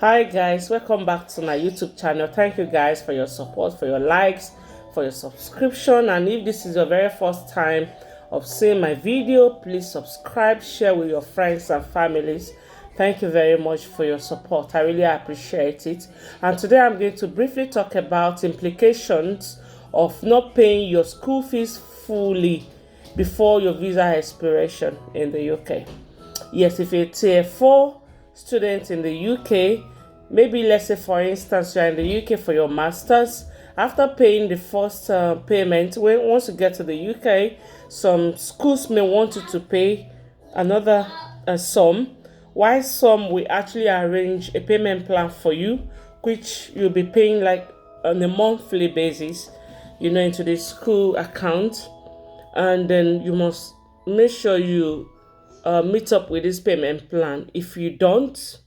Hi guys, welcome back to my YouTube channel. Thank you guys for your support, for your likes, for your subscription, and if this is your very first time of seeing my video, please subscribe, share with your friends and families. Thank you very much for your support. I really appreciate it. And today I'm going to briefly talk about implications of not paying your school fees fully before your visa expiration in the UK. Yes, if you're a tier 4 student in the UK, maybe let's say for instance you're in the UK for your masters, after paying the first payment, once you get to the UK, some schools may want you to pay another sum, while some will actually arrange a payment plan for you, which you'll be paying like on a monthly basis, into the school account, and then you must make sure you meet up with this payment plan. If you don't,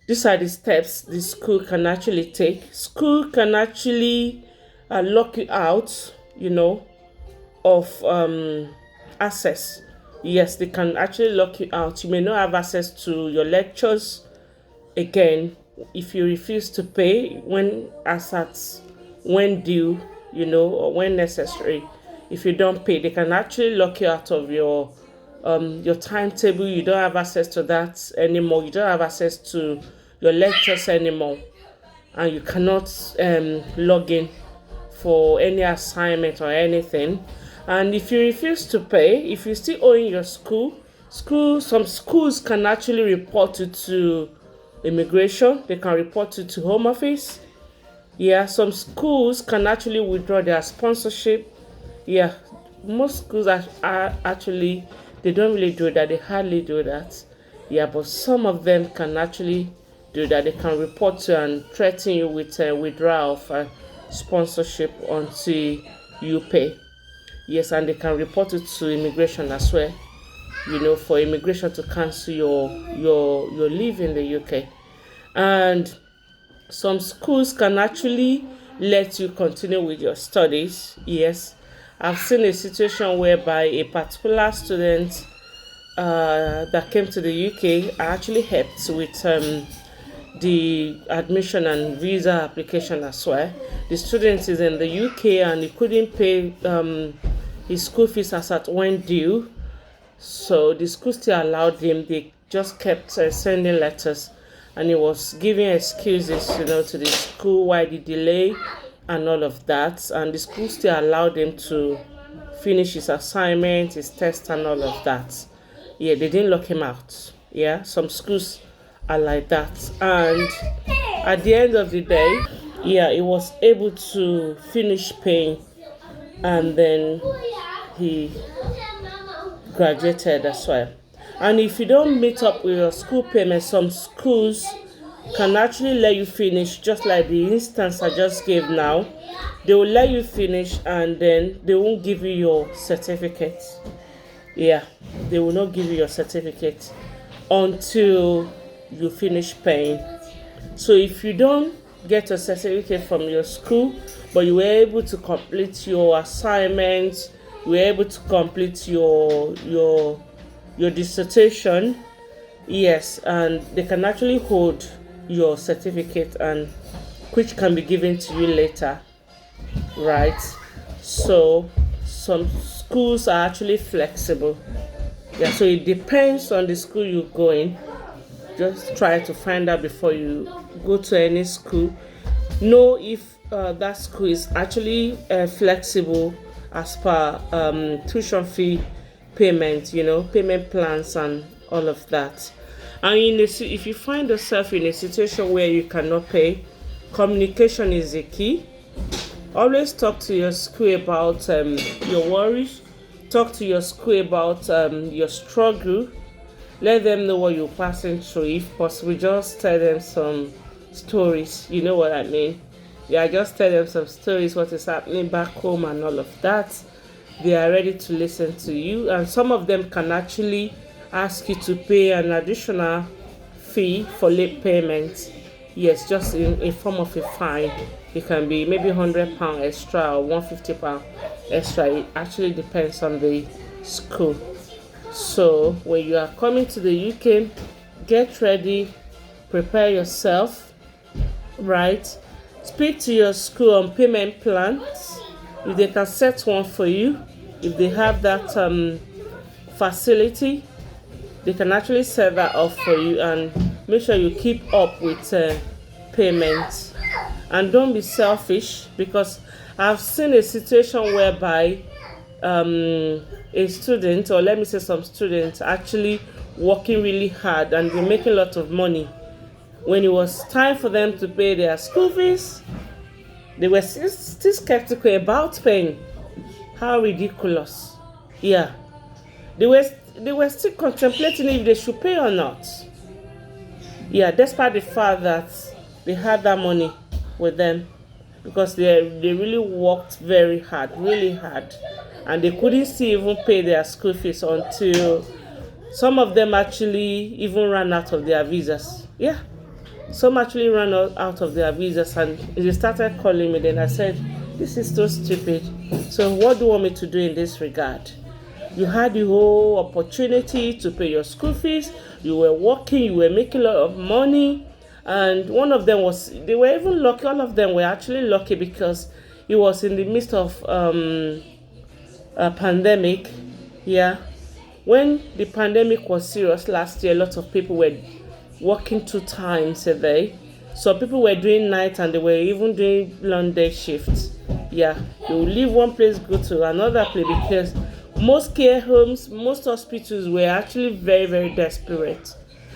these are the steps the school can actually take. School can actually lock you out, of access. Yes, they can actually lock you out. You may not have access to your lectures again if you refuse to pay when due, or when necessary. If you don't pay, they can actually lock you out of your timetable. You don't have access to that anymore. You don't have access to your lectures anymore, and you cannot log in for any assignment or anything. And if you refuse to pay, if you still owing your some schools can actually report you to immigration. They can report you to home office. Yeah, some schools can actually withdraw their sponsorship. Yeah, most schools are actually, they don't really do that. They hardly do that. Yeah, but some of them can actually do that. They can report you and threaten you with a withdrawal of sponsorship until you pay. Yes, and they can report it to immigration as well. For immigration to cancel your leave in the UK. And some schools can actually let you continue with your studies. Yes, I've seen a situation whereby a particular student that came to the UK actually helped with the admission and visa application as well. The student is in the UK and he couldn't pay his school fees as at when due. So the school still allowed him. They just kept sending letters, and he was giving excuses, to the school why the delay and all of that. And the school still allowed him to finish his assignment, his test, and all of that. Yeah, they didn't lock him out. Yeah, some schools are like that. And at the end of the day, yeah, he was able to finish paying, and then he graduated as well. And if you don't meet up with your school payment, some schools can actually let you finish, just like the instance I just gave now. They will let you finish, and then they won't give you your certificate. Yeah, they will not give you your certificate until you finish paying. So if you don't get a certificate from your school, but you were able to complete your assignments, you were able to complete your dissertation, yes, and they can actually hold your certificate, and which can be given to you later, right? So some schools are actually flexible. Yeah, so it depends on the school you go in. Just try to find out before you go to any school. Know if that school is actually flexible as per tuition fee payment, payment plans and all of that. And if you find yourself in a situation where you cannot pay, communication is the key. Always talk to your school about your worries. Talk to your school about your struggle. Let them know what you're passing through. If possible, just tell them some stories. You know what I mean? Yeah, just tell them some stories, what is happening back home and all of that. They are ready to listen to you. And some of them can actually ask you to pay an additional fee for late payment. Yes, just in form of a fine. It can be maybe £100 extra or £150 extra. It actually depends on the school. So when you are coming to the UK, get ready, prepare yourself, right? Speak to your school on payment plans. If they can set one for you, if they have that facility, they can actually set that up for you, and make sure you keep up with payments. And don't be selfish, because I've seen a situation whereby a student, or let me say some students, actually working really hard and they're making a lot of money. When it was time for them to pay their school fees, they were still skeptical about paying. How ridiculous. Yeah. They were still contemplating if they should pay or not. Yeah, despite the fact that they had that money with them, because they really worked very hard, really hard. And they couldn't still even pay their school fees until some of them actually even ran out of their visas. Yeah. Some actually ran out of their visas, and they started calling me. Then I said, this is so stupid. So what do you want me to do in this regard? You had the whole opportunity to pay your school fees. You were working, you were making a lot of money. And one of them they were even lucky. All of them were actually lucky because it was in the midst of a pandemic. Yeah. When the pandemic was serious last year, a lot of people were working 2 times a day. So people were doing night, and they were even doing long day shifts. Yeah, they would leave one place, go to another place, because most care homes, most hospitals were actually very, very desperate.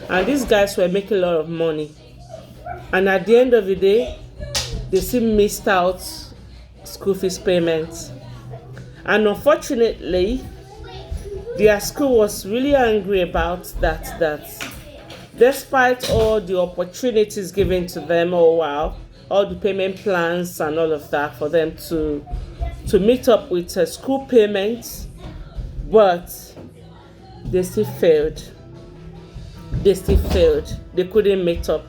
And these guys were making a lot of money. And at the end of the day, they still missed out school fees payments. And unfortunately, their school was really angry about that despite all the opportunities given to them, all the payment plans and all of that for them to meet up with school payments, but they still failed. They couldn't meet up.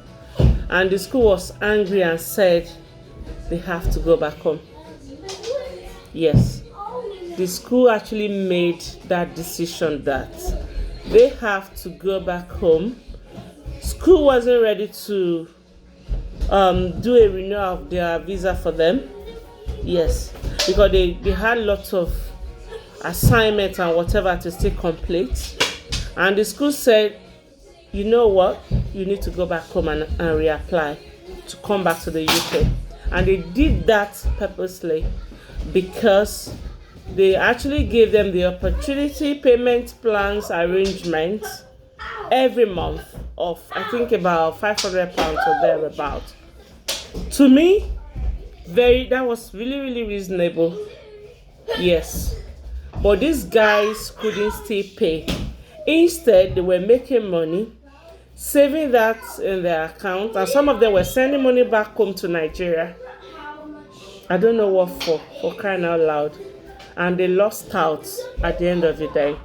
And the school was angry and said they have to go back home. Yes. The school actually made that decision that they have to go back home. School wasn't ready to do a renewal of their visa for them. Yes, because they had lots of assignments and whatever to still complete. And the school said, you know what, you need to go back home and reapply to come back to the UK. And they did that purposely because they actually gave them the opportunity, payment plans, arrangements every month of, I think, about £500 or thereabout. To me, that was really, really reasonable. Yes. But these guys couldn't still pay. Instead, they were making money, saving that in their account, and some of them were sending money back home to Nigeria. I don't know what for crying out loud. And they lost out at the end of the day.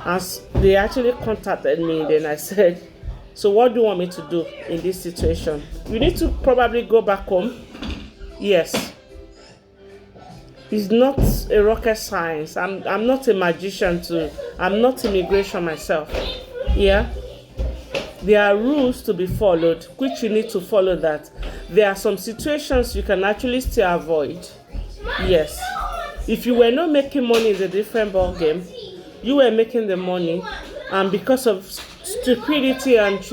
As they actually contacted me, then I said, so what do you want me to do in this situation? You need to probably go back home. Yes. It's not a rocket science. I'm not a magician too. I'm not immigration myself. Yeah. There are rules to be followed, which you need to follow that. There are some situations you can actually still avoid. Yes. If you were not making money, it's a different ball game. You were making the money, and because of stupidity and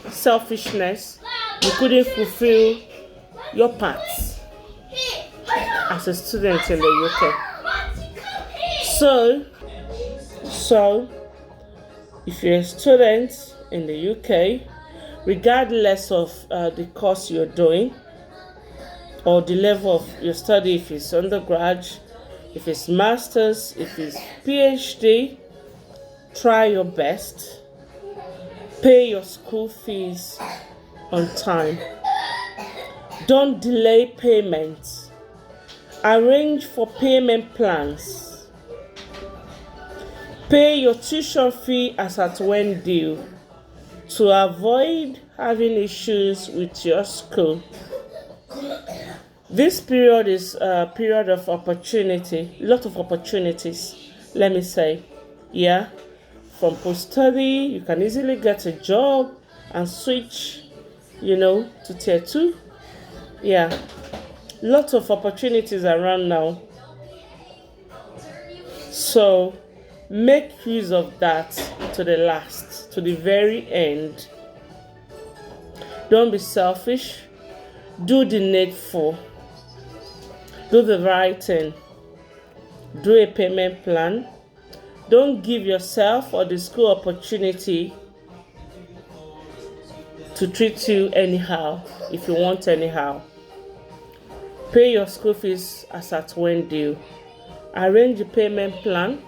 selfishness, you couldn't fulfill your parts as a student in the UK. So if you're a student in the UK, regardless of the course you're doing or the level of your study, if it's undergrad, if it's master's, if it's PhD, try your best. Pay your school fees on time. Don't delay payments. Arrange for payment plans. Pay your tuition fee as at when due to avoid having issues with your school. This period is a period of opportunity, a lot of opportunities, let me say. Yeah, from post-study, you can easily get a job. and switch, to tier 2. Yeah, lots of opportunities around now. So make use of that to the last, to the very end. Don't be selfish. Do the needful. Do the right thing. Do a payment plan. Don't give yourself or the school opportunity to treat you anyhow if you want anyhow. Pay your school fees as at when due. Arrange a payment plan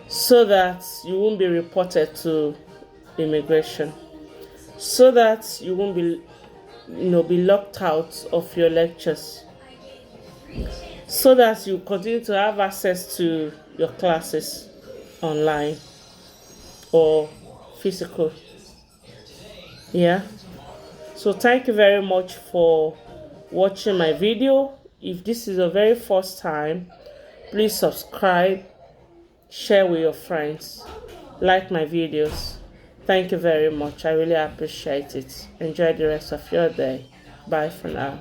so that you won't be reported to immigration, so that you won't be locked out of your lectures, so that you continue to have access to your classes online or physical. Yeah, so thank you very much for watching my video. If this is your very first time, please subscribe, share with your friends, like my videos. Thank you very much. I really appreciate it. Enjoy the rest of your day. Bye for now.